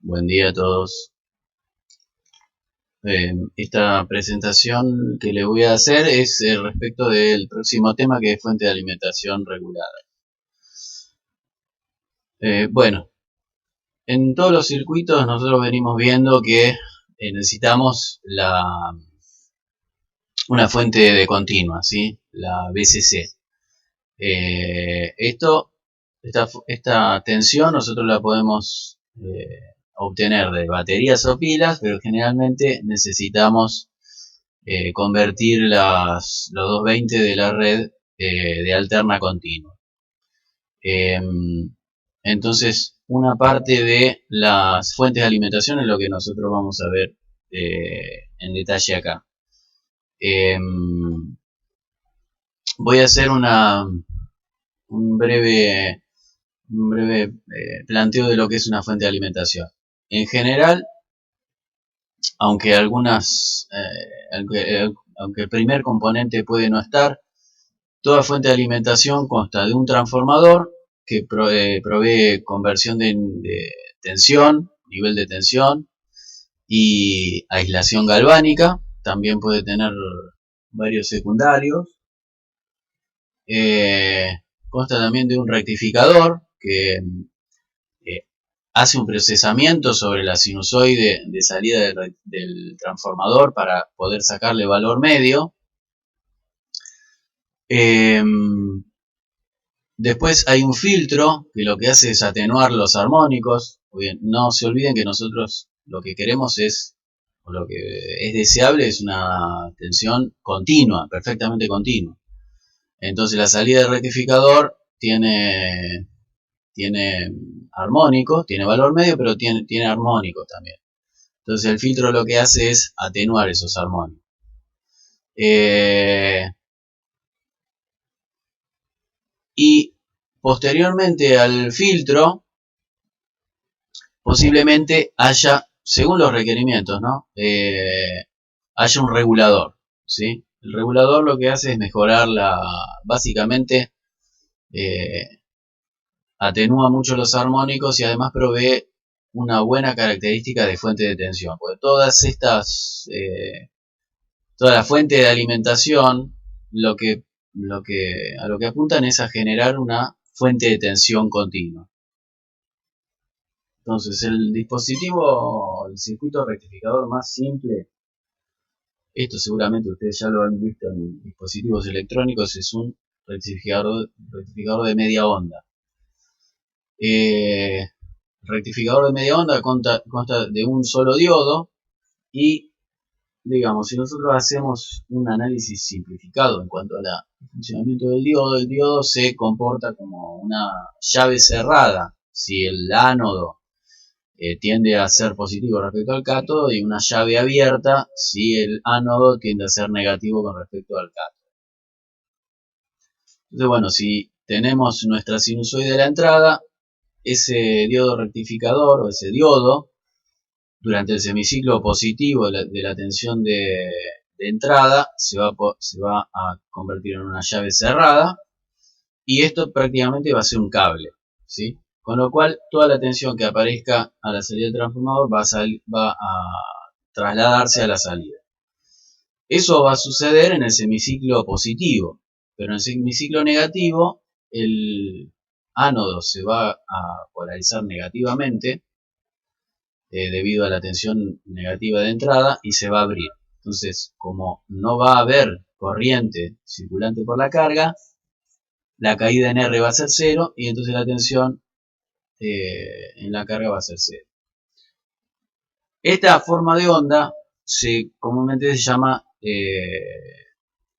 Buen día a todos. Esta presentación que les voy a hacer es respecto del próximo tema, que es fuente de alimentación regulada. Bueno, en todos los circuitos nosotros venimos viendo que necesitamos una fuente de continua, ¿sí? La VCC. Esta tensión nosotros la podemos obtener de baterías o pilas, pero generalmente necesitamos convertir los 220 de la red de alterna continua. Entonces, una parte de las fuentes de alimentación es lo que nosotros vamos a ver en detalle acá. Voy a hacer un breve planteo de lo que es una fuente de alimentación. En general, aunque aunque el primer componente puede no estar, toda fuente de alimentación consta de un transformador que provee conversión de tensión, nivel de tensión y aislación galvánica. También puede tener varios secundarios. Consta también de un rectificador que hace un procesamiento sobre la sinusoide de salida del transformador para poder sacarle valor medio. Después hay un filtro que lo que hace es atenuar los armónicos. Bien, no se olviden que nosotros lo que queremos es, o lo que es deseable, es una tensión continua, perfectamente continua. Entonces la salida del rectificador tiene armónicos, tiene valor medio, pero tiene armónicos también. Entonces el filtro lo que hace es atenuar esos armónicos. Y posteriormente al filtro, posiblemente haya, según los requerimientos, ¿no? Haya un regulador, ¿sí? El regulador lo que hace es mejorar básicamente atenúa mucho los armónicos y además provee una buena característica de fuente de tensión, porque toda la fuente de alimentación a lo que apuntan es a generar una fuente de tensión continua. Entonces el circuito rectificador más simple, esto seguramente ustedes ya lo han visto en dispositivos electrónicos, es un rectificador de media onda. Rectificador de media onda consta de un solo diodo y, digamos, si nosotros hacemos un análisis simplificado en cuanto al funcionamiento del diodo, el diodo se comporta como una llave cerrada. Si el ánodo tiende a ser positivo respecto al cátodo, y una llave abierta si el ánodo tiende a ser negativo con respecto al cátodo. Entonces, bueno, si tenemos nuestra sinusoide de la entrada, ese diodo rectificador o ese diodo, durante el semiciclo positivo de la tensión de entrada, se va a convertir en una llave cerrada, y esto prácticamente va a ser un cable, ¿sí? Con lo cual, toda la tensión que aparezca a la salida del transformador va a trasladarse a la salida. Eso va a suceder en el semiciclo positivo, pero en el semiciclo negativo, el ánodo se va a polarizar negativamente debido a la tensión negativa de entrada y se va a abrir. Entonces, como no va a haber corriente circulante por la carga, la caída en R va a ser 0 y entonces la tensión en la carga va a ser 0. Esta forma de onda comúnmente se llama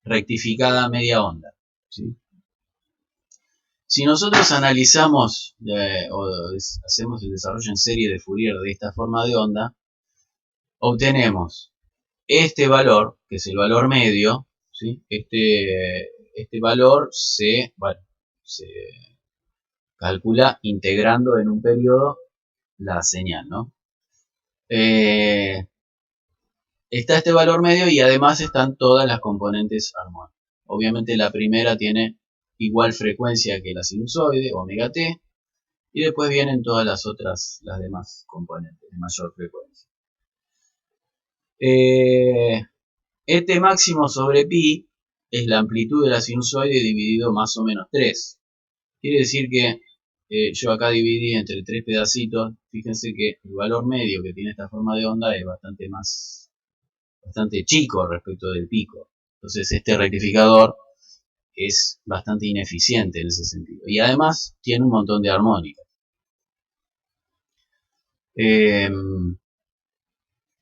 rectificada media onda, ¿sí? Si nosotros analizamos o hacemos el desarrollo en serie de Fourier de esta forma de onda, obtenemos este valor, que es el valor medio, ¿sí? Este valor se calcula integrando en un periodo la señal, ¿no? Está este valor medio y además están todas las componentes armónicas. Obviamente la primera tiene igual frecuencia que la sinusoide, omega t, Y después vienen todas las demás componentes de mayor frecuencia. Este máximo sobre pi es la amplitud de la sinusoide dividido más o menos 3. Quiere decir que yo acá dividí entre 3 pedacitos. Fíjense que el valor medio que tiene esta forma de onda es bastante chico respecto del pico. Entonces este rectificador es bastante ineficiente en ese sentido. Y además tiene un montón de armónicas.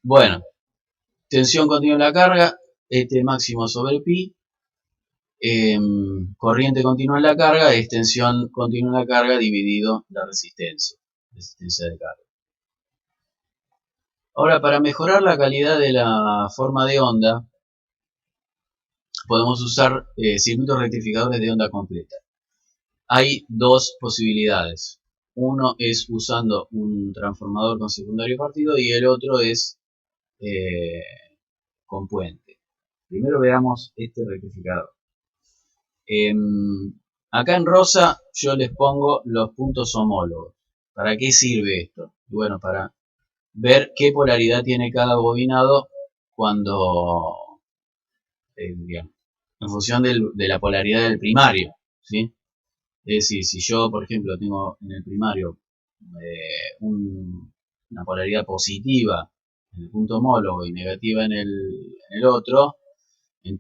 Bueno, tensión continua en la carga, este máximo sobre pi. Corriente continua en la carga es tensión continua en la carga dividido la resistencia de carga. Ahora, para mejorar la calidad de la forma de onda, podemos usar circuitos rectificadores de onda completa. Hay dos posibilidades. Uno es usando un transformador con secundario partido y el otro es con puente. Primero veamos este rectificador. Acá en rosa yo les pongo los puntos homólogos. ¿Para qué sirve esto? Bueno, para ver qué polaridad tiene cada bobinado cuando, digamos, en función de la polaridad del primario, ¿sí? Es decir, si yo, por ejemplo, tengo en el primario una polaridad positiva en el punto homólogo y negativa en el otro, en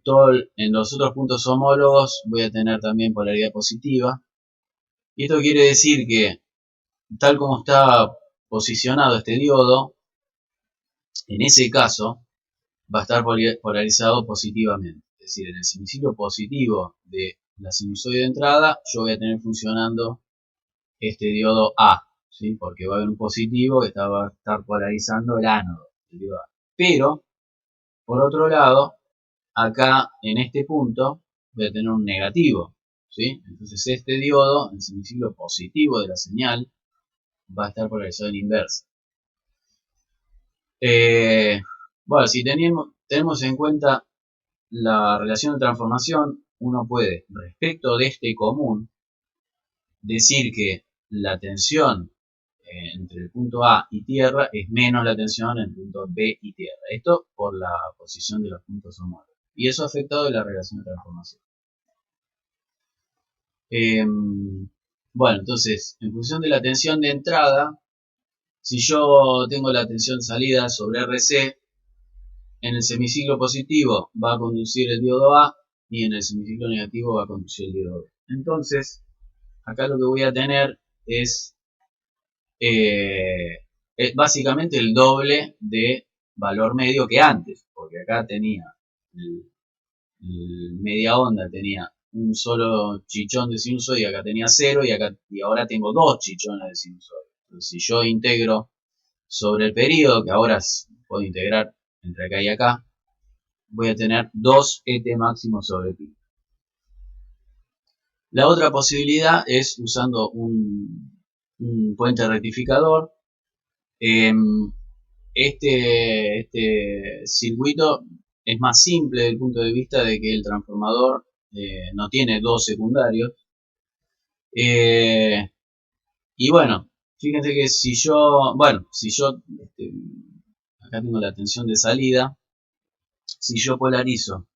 los otros puntos homólogos voy a tener también polaridad positiva. Y esto quiere decir que, tal como está posicionado este diodo, en ese caso va a estar polarizado positivamente. Es decir, en el semiciclo positivo de la sinusoide de entrada, yo voy a tener funcionando este diodo A, ¿sí? Porque va a haber un positivo que va a estar polarizando el ánodo, el diodo A. Pero, por otro lado, acá en este punto voy a tener un negativo, ¿sí? Entonces este diodo, en el semiciclo positivo de la señal, va a estar polarizado en inversa. Bueno, si tenemos en cuenta la relación de transformación, uno puede, respecto de este común, decir que la tensión entre el punto A y tierra es menos la tensión entre el punto B y tierra. Esto por la posición de los puntos homólogos. Y eso ha afectado la relación de transformación. Bueno, entonces, en función de la tensión de entrada, si yo tengo la tensión de salida sobre RC, en el semiciclo positivo va a conducir el diodo A y en el semiciclo negativo va a conducir el diodo B. Entonces, acá lo que voy a tener es básicamente el doble de valor medio que antes, porque acá tenía media onda, tenía un solo chichón de sinusoide y acá tenía 0 y ahora tengo 2 chichones de sinusoide. Entonces, si yo integro sobre el periodo, que ahora puedo integrar entre acá y acá, voy a tener 2 ET máximo sobre pi. La otra posibilidad es usando un puente rectificador. Este circuito es más simple desde el punto de vista de que el transformador no tiene 2 secundarios. Y bueno, fíjense que si yo acá tengo la tensión de salida, si yo polarizo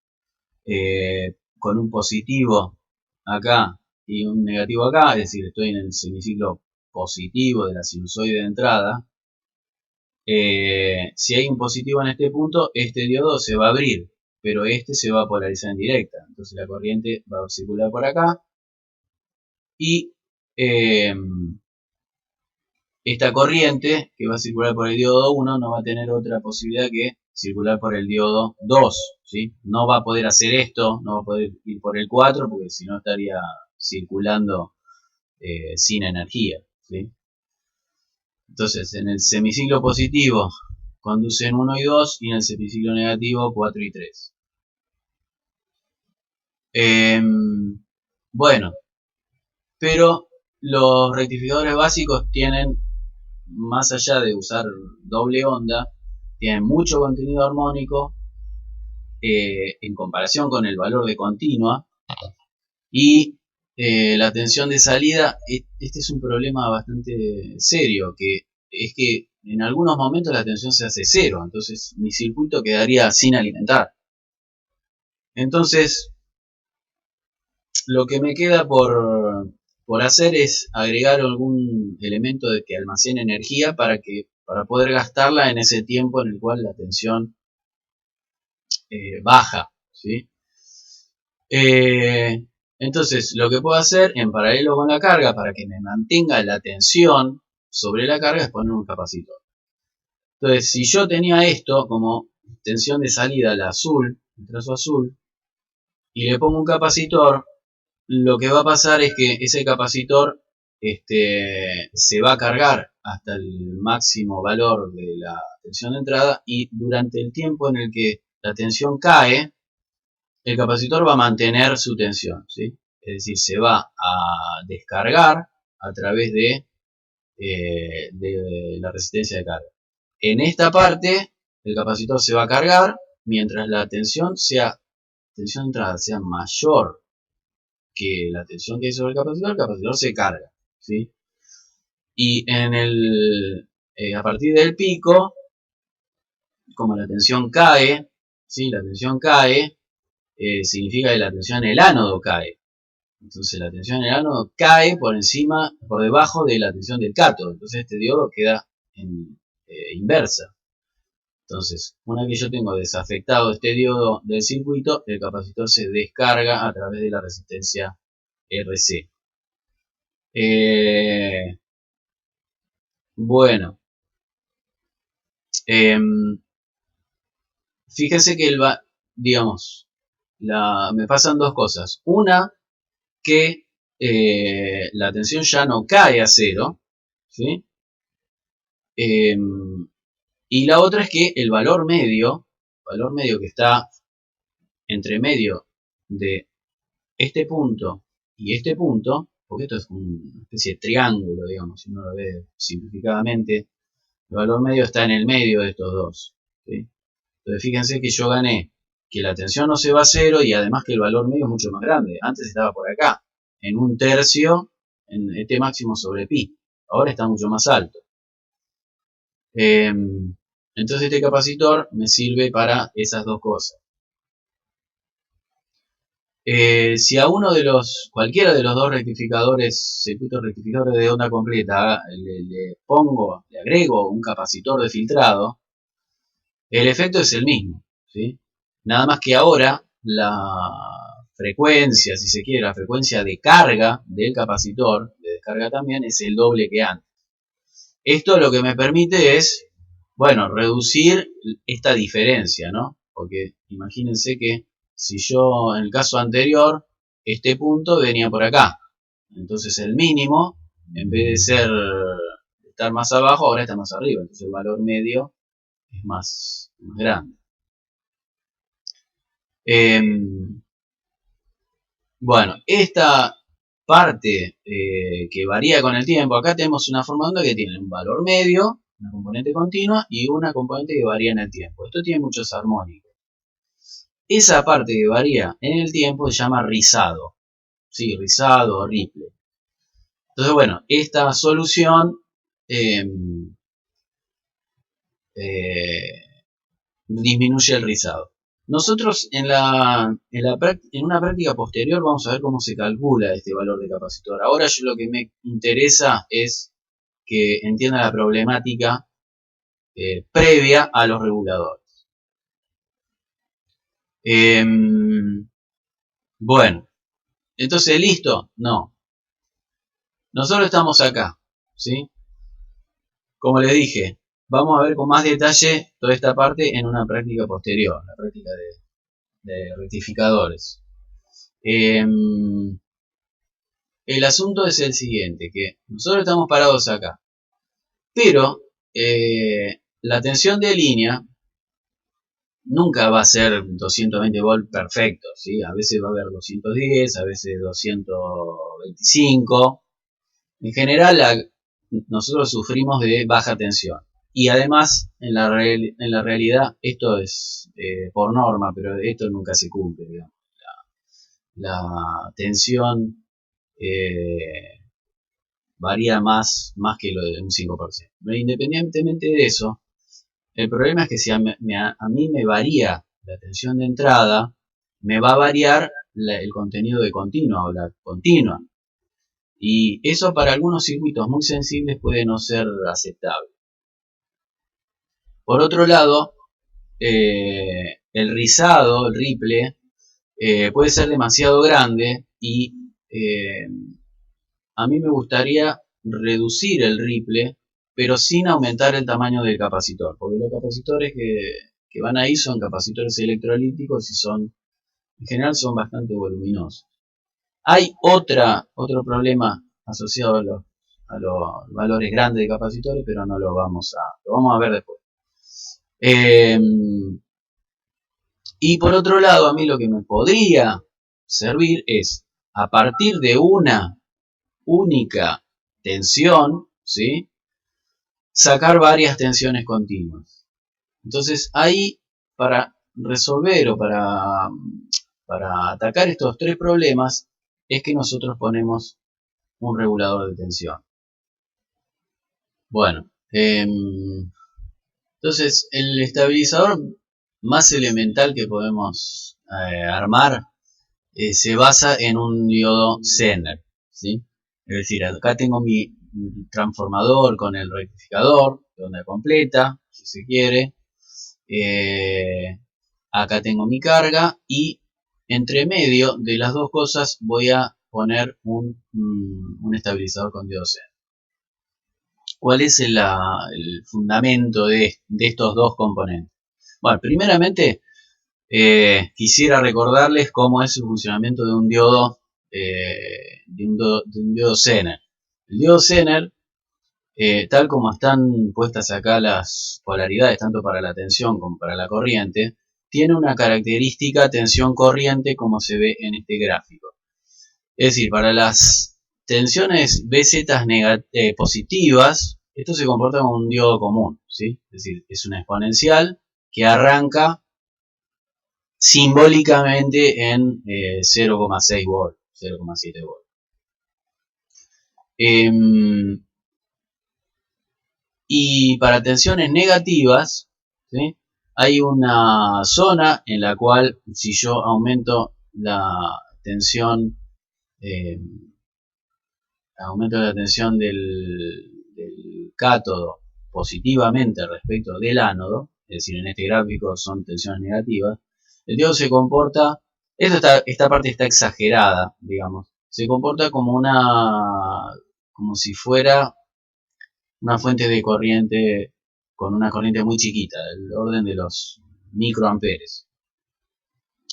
con un positivo acá y un negativo acá, es decir, estoy en el semiciclo positivo de la sinusoide de entrada, si hay un positivo en este punto, este diodo se va a abrir, pero este se va a polarizar en directa. Entonces la corriente va a circular por acá y esta corriente que va a circular por el diodo 1 no va a tener otra posibilidad que circular por el diodo 2, ¿sí? No va a poder hacer esto, no va a poder ir por el 4 porque si no estaría circulando sin energía, ¿sí? Entonces, en el semiciclo positivo conducen 1 y 2 y en el semiciclo negativo 4 y 3. Bueno, pero los rectificadores básicos tienen, más allá de usar doble onda, tienen mucho contenido armónico en comparación con el valor de continua y la tensión de salida, este es un problema bastante serio, que es que en algunos momentos la tensión se hace cero, entonces mi circuito quedaría sin alimentar. Entonces, lo que me queda por hacer es agregar algún elemento de que almacene energía para poder gastarla en ese tiempo en el cual la tensión baja, ¿sí? Entonces, lo que puedo hacer en paralelo con la carga para que me mantenga la tensión sobre la carga es poner un capacitor. Entonces, si yo tenía esto como tensión de salida, la azul, el trazo azul, y le pongo un capacitor, lo que va a pasar es que ese capacitor se va a cargar hasta el máximo valor de la tensión de entrada y durante el tiempo en el que la tensión cae, el capacitor va a mantener su tensión, ¿sí? Es decir, se va a descargar a través de la resistencia de carga. En esta parte, el capacitor se va a cargar mientras la tensión de entrada sea mayor que la tensión que hay sobre el capacitor se carga, ¿sí? Y a partir del pico, como la tensión cae, ¿sí? La tensión cae, significa que la tensión en el ánodo cae. Entonces la tensión en el ánodo cae por debajo de la tensión del cátodo. Entonces este diodo queda en inversa. Entonces, una vez que yo tengo desafectado este diodo del circuito, el capacitor se descarga a través de la resistencia RC. Bueno, fíjense que digamos, me pasan dos cosas. Una, que la tensión ya no cae a cero, ¿sí? Y la otra es que el valor medio que está entre medio de este punto y este punto, porque esto es una especie de triángulo, digamos, si uno lo ve simplificadamente, el valor medio está en el medio de estos dos, ¿sí? Entonces fíjense que yo gané que la tensión no se va a cero y además que el valor medio es mucho más grande. Antes estaba por acá, en un tercio, en este máximo sobre pi. Ahora está mucho más alto. Entonces este capacitor me sirve para esas dos cosas. Si a cualquiera de los dos circuitos rectificadores de onda completa, le agrego un capacitor de filtrado, el efecto es el mismo, ¿sí? Nada más que ahora la frecuencia, si se quiere, la frecuencia de carga del capacitor, de descarga también, es el doble que antes. Esto lo que me permite es, bueno, reducir esta diferencia, ¿no? Porque imagínense que si yo, en el caso anterior, este punto venía por acá. Entonces el mínimo, en vez de estar más abajo, ahora está más arriba. Entonces el valor medio es más grande. Bueno, esta parte que varía con el tiempo, acá tenemos una forma de onda que tiene un valor medio, una componente continua y una componente que varía en el tiempo. Esto tiene muchos armónicos. Esa parte que varía en el tiempo se llama rizado. Sí, rizado o ripple. Entonces, bueno, esta solución disminuye el rizado. Nosotros en una práctica posterior vamos a ver cómo se calcula este valor de capacitor. Ahora lo que me interesa es que entienda la problemática previa a los reguladores. Bueno, entonces, ¿listo? No. Nosotros estamos acá, ¿sí? Como les dije, vamos a ver con más detalle toda esta parte en una práctica posterior, la práctica de rectificadores. El asunto es el siguiente, que nosotros estamos parados acá, pero la tensión de línea nunca va a ser 220 volts perfecto, ¿sí? A veces va a haber 210, a veces 225. En general, nosotros sufrimos de baja tensión. Y además, en la realidad, esto es por norma, pero esto nunca se cumple, digamos. La tensión varía más que lo de un 5%. Pero independientemente de eso, el problema es que si a mí me varía la tensión de entrada, me va a variar el contenido de continua o la continua. Y eso para algunos circuitos muy sensibles puede no ser aceptable. Por otro lado, el rizado, el ripple, puede ser demasiado grande y a mí me gustaría reducir el ripple, pero sin aumentar el tamaño del capacitor, porque los capacitores que van ahí son capacitores electrolíticos y en general son bastante voluminosos. Hay otro problema asociado a los valores grandes de capacitores, pero no lo vamos a ver después. Y por otro lado, a mí lo que me podría servir es, a partir de una única tensión, ¿sí?, sacar varias tensiones continuas. Entonces ahí, para resolver o para atacar estos tres problemas, es que nosotros ponemos un regulador de tensión. Bueno, entonces el estabilizador más elemental que podemos armar se basa en un diodo Zener, ¿sí? Es decir, acá tengo mi transformador con el rectificador de onda completa, si se quiere. Acá tengo mi carga y entre medio de las dos cosas voy a poner un estabilizador con diodo Zener. ¿Cuál es el fundamento de estos dos componentes? Bueno, primeramente quisiera recordarles cómo es el funcionamiento de un diodo Zener. El diodo Zener, tal como están puestas acá las polaridades, tanto para la tensión como para la corriente, tiene una característica tensión-corriente como se ve en este gráfico. Es decir, para las tensiones BZ positivas, esto se comporta como un diodo común, ¿sí? Es decir, es una exponencial que arranca simbólicamente en 0,6 volt, 0,7 volt. Y para tensiones negativas, ¿sí?, hay una zona en la cual si yo aumento la tensión del cátodo positivamente respecto del ánodo, es decir, en este gráfico son tensiones negativas, el diodo se comporta, esta parte está exagerada, digamos, se comporta como si fuera una fuente de corriente con una corriente muy chiquita, del orden de los microamperes.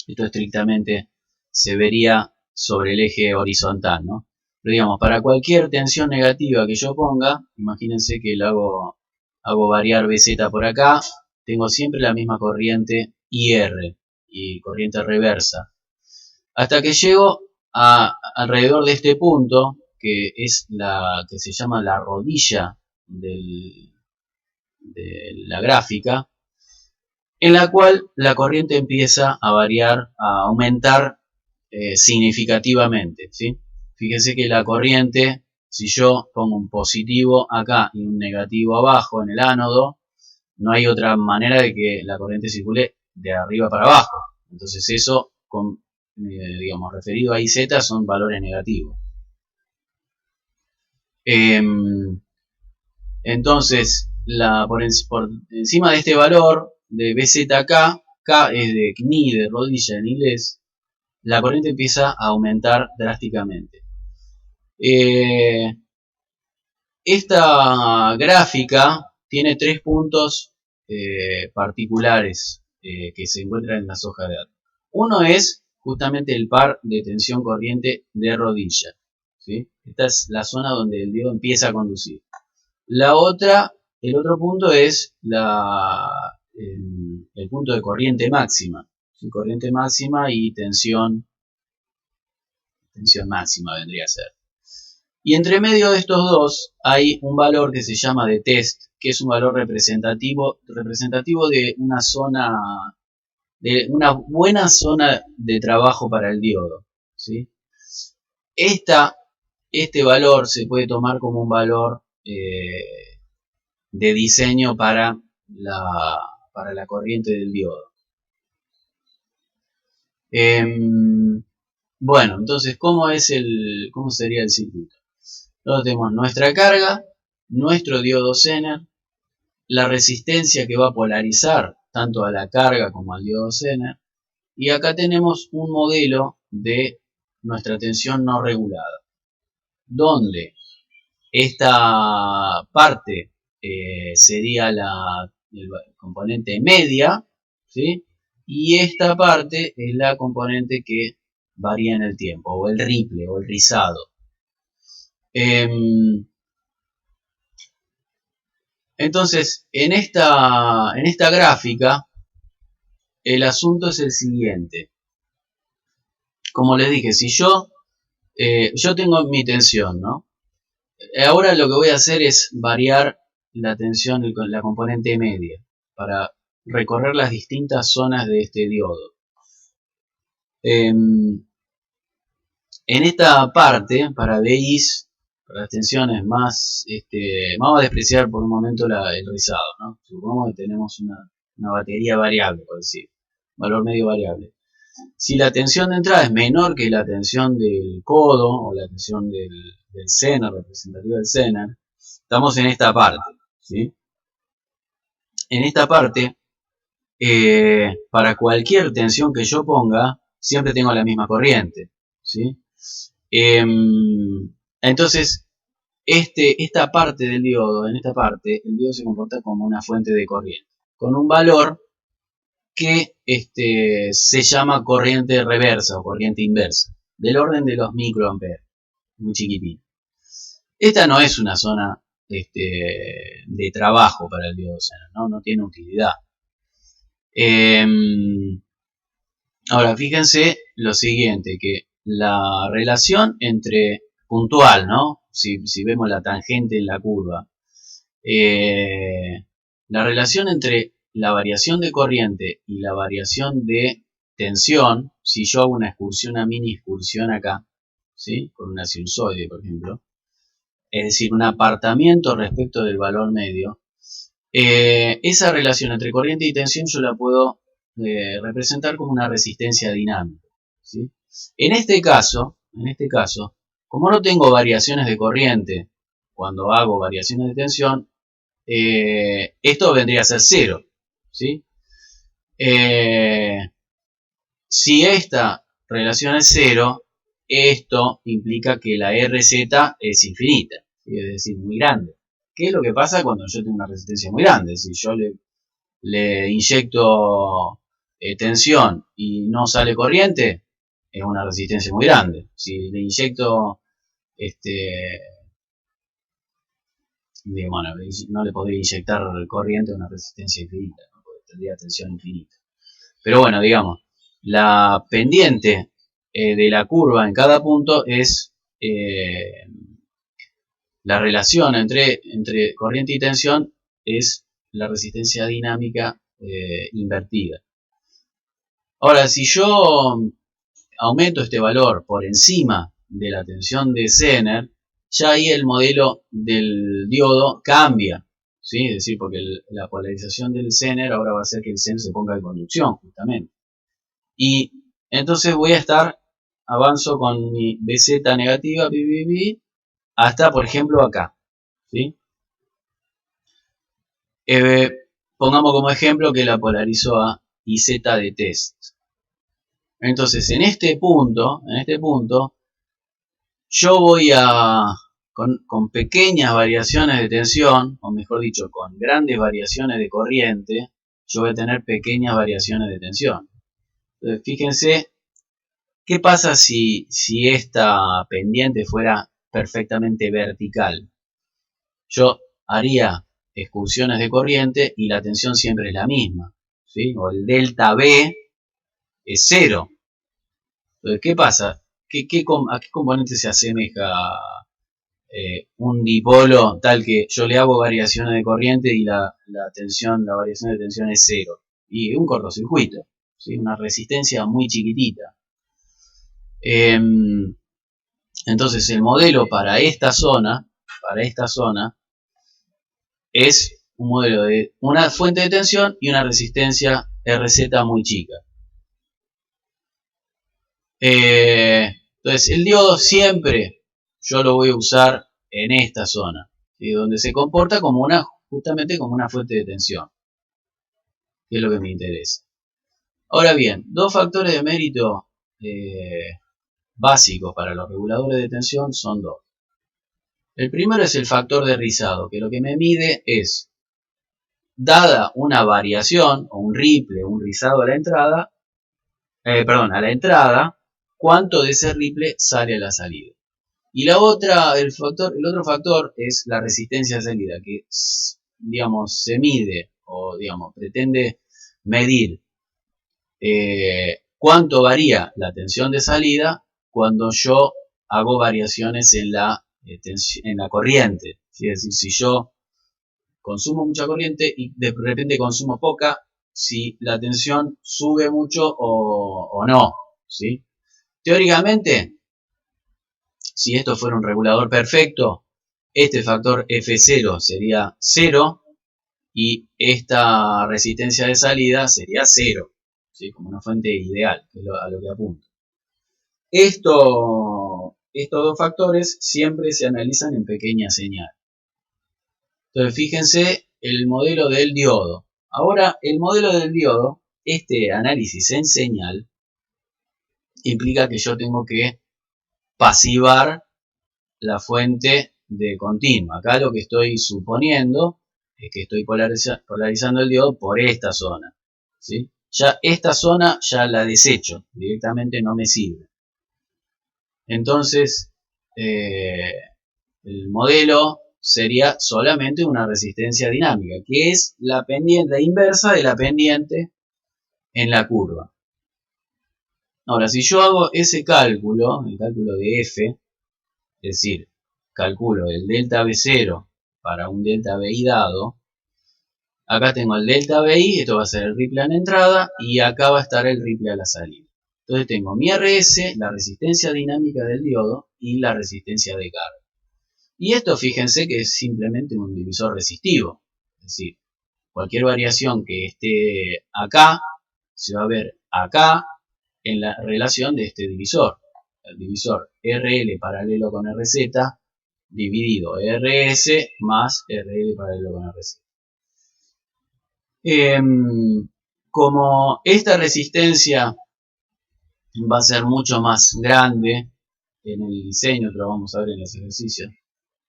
Esto estrictamente se vería sobre el eje horizontal, ¿no? Pero digamos, para cualquier tensión negativa que yo ponga, imagínense que hago variar BZ por acá, tengo siempre la misma corriente IR y corriente reversa. Hasta que llego alrededor de este punto, que es que se llama la rodilla de la gráfica, en la cual la corriente empieza a variar, a aumentar significativamente, ¿sí? Fíjense que la corriente, si yo pongo un positivo acá y un negativo abajo en el ánodo, no hay otra manera de que la corriente circule de arriba para abajo. Entonces eso, digamos, referido a IZ, son valores negativos. Entonces, por encima de este valor de BZK, K es de knie, de rodilla en inglés, la corriente empieza a aumentar drásticamente. Esta gráfica tiene tres puntos particulares que se encuentran en las hojas de datos. Uno es justamente el par de tensión corriente de rodilla, ¿sí? Esta es la zona donde el diodo empieza a conducir. El otro punto es el punto de corriente máxima, ¿sí? Corriente máxima y tensión máxima vendría a ser. Y entre medio de estos dos hay un valor que se llama de test, que es un valor representativo de una zona, de una buena zona de trabajo para el diodo, ¿sí? Esta este valor se puede tomar como un valor de diseño para la corriente del diodo. Bueno, entonces, ¿cómo sería el circuito? Nosotros tenemos nuestra carga, nuestro diodo Zener, la resistencia que va a polarizar tanto a la carga como al diodo Zener, y acá tenemos un modelo de nuestra tensión no regulada, donde esta parte sería el componente media, ¿sí? Y esta parte es la componente que varía en el tiempo, o el ripple, o el rizado. Entonces, en esta gráfica, el asunto es el siguiente. Como les dije, si yo tengo mi tensión, ¿no? Ahora lo que voy a hacer es variar la tensión con la componente media para recorrer las distintas zonas de este diodo. En esta parte, para DIs, para las tensiones más, vamos a despreciar por un momento el rizado, ¿no? Supongamos que tenemos una batería variable, por decir, valor medio variable. Si la tensión de entrada es menor que la tensión del codo o la tensión del Zener, representativa del Zener, estamos en esta parte, ¿sí? En esta parte, para cualquier tensión que yo ponga, siempre tengo la misma corriente, ¿sí? Entonces, esta parte del diodo, en esta parte, el diodo se comporta como una fuente de corriente, con un valor que se llama corriente reversa o corriente inversa, del orden de los microamperes, muy chiquitito. Esta no es una zona de trabajo para el diodo Zener, no tiene utilidad. Ahora, fíjense lo siguiente, que la relación entre puntual, ¿no? Si vemos la tangente en la curva, la relación entre la variación de corriente y la variación de tensión, si yo hago una mini excursión acá, ¿sí? Con una sinusoide, por ejemplo, es decir, un apartamiento respecto del valor medio, esa relación entre corriente y tensión yo la puedo representar como una resistencia dinámica, ¿sí? En este caso, como no tengo variaciones de corriente cuando hago variaciones de tensión, esto vendría a ser cero, ¿sí? Si esta relación es cero, esto implica que la RZ es infinita, ¿sí? Es decir, muy grande. ¿Qué es lo que pasa cuando yo tengo una resistencia muy grande? Si yo le inyecto tensión y no sale corriente, es una resistencia muy grande. Si le inyecto bueno, no le podría inyectar corriente a una resistencia infinita, ¿no? Porque tendría tensión infinita. Pero bueno, digamos, la pendiente de la curva en cada punto es la relación entre corriente y tensión es la resistencia dinámica invertida. Ahora, si yo aumento este valor por encima de la tensión de Zener, ya ahí el modelo del diodo cambia, ¿sí? Es decir, porque la polarización del Zener ahora va a hacer que el Zener se ponga en conducción, justamente. Y entonces avanzo con mi BZ negativa, hasta, por ejemplo, acá, ¿sí? Pongamos como ejemplo que la polarizo a IZ de test. Entonces, en este punto, yo voy con pequeñas variaciones de tensión, o mejor dicho, con grandes variaciones de corriente, yo voy a tener pequeñas variaciones de tensión. Entonces, fíjense, ¿qué pasa si esta pendiente fuera perfectamente vertical? Yo haría excursiones de corriente y la tensión siempre es la misma, ¿sí? O el delta B es cero. Entonces, ¿qué pasa? ¿A qué componente se asemeja un dipolo tal que yo le hago variaciones de corriente y la variación de tensión es cero? Y un cortocircuito, ¿sí? Una resistencia muy chiquitita. Entonces el modelo para esta zona es un modelo de una fuente de tensión y una resistencia RZ muy chica. Entonces el diodo siempre yo lo voy a usar en esta zona, ¿sí? Donde se comporta como justamente como una fuente de tensión, que es lo que me interesa. Ahora bien, dos factores de mérito básicos para los reguladores de tensión son dos. El primero es el factor de rizado, que lo que me mide es, dada una variación o un ripple, un rizado a la entrada, cuánto de ese ripple sale a la salida. Y el otro factor es la resistencia de salida, que digamos se mide o digamos pretende medir cuánto varía la tensión de salida cuando yo hago variaciones en la corriente. ¿Sí? Es decir, si yo consumo mucha corriente y de repente consumo poca, si la tensión sube mucho o no. ¿Sí? Teóricamente, si esto fuera un regulador perfecto, este factor F0 sería 0 y esta resistencia de salida sería 0, ¿sí? Como una fuente ideal, que es a lo que apunto. Estos dos factores siempre se analizan en pequeñas señales. Entonces, fíjense el modelo del diodo. Ahora, el modelo del diodo, este análisis en señal, implica que yo tengo que pasivar la fuente de continuo. Acá lo que estoy suponiendo es que estoy polarizando el diodo por esta zona, ¿sí? Ya esta zona ya la desecho, directamente no me sirve. Entonces, el modelo sería solamente una resistencia dinámica, que es la pendiente inversa de la pendiente en la curva. Ahora, si yo hago ese cálculo, el cálculo de F, es decir, calculo el delta B0 para un delta BI dado, acá tengo el delta BI, esto va a ser el ripple a la entrada, y acá va a estar el ripple a la salida. Entonces tengo mi RS, la resistencia dinámica del diodo, y la resistencia de carga. Y esto fíjense que es simplemente un divisor resistivo. Es decir, cualquier variación que esté acá, se va a ver acá en la relación de este divisor. El divisor RL paralelo con RZ dividido RS más RL paralelo con RZ. Como esta resistencia va a ser mucho más grande en el diseño, que lo vamos a ver en los ejercicios,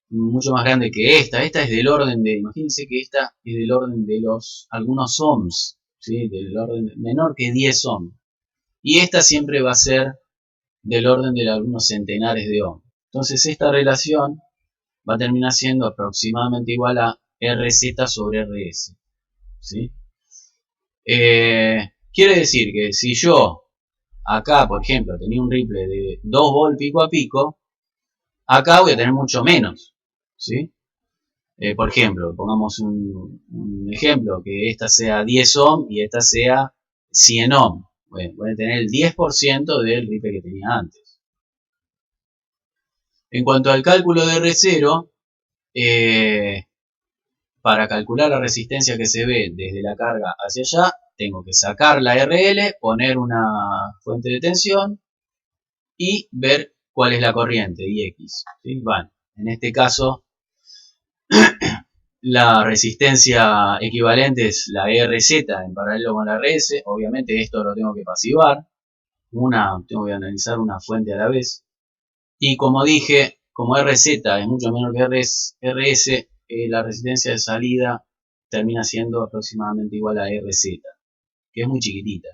mucho más grande que esta es del orden de, imagínense que esta es del orden de algunos ohms, ¿sí? Del orden menor que 10 ohms. Y esta siempre va a ser del orden de algunos centenares de ohms. Entonces esta relación va a terminar siendo aproximadamente igual a RZ sobre RS. ¿Sí? Quiere decir que si yo acá, por ejemplo, tenía un ripple de 2 volt pico a pico, acá voy a tener mucho menos. ¿Sí? Por ejemplo, pongamos un ejemplo, que esta sea 10 ohm y esta sea 100 ohm. Bueno, voy a tener el 10% del ripple que tenía antes. En cuanto al cálculo de R0, para calcular la resistencia que se ve desde la carga hacia allá, tengo que sacar la RL, poner una fuente de tensión y ver cuál es la corriente, IX. ¿Sí? Bueno, en este caso, la resistencia equivalente es la RZ en paralelo con la RS. Obviamente esto lo tengo que pasivar. Tengo que analizar una fuente a la vez. Y como dije, como RZ es mucho menor que RS, la resistencia de salida termina siendo aproximadamente igual a RZ, que es muy chiquitita.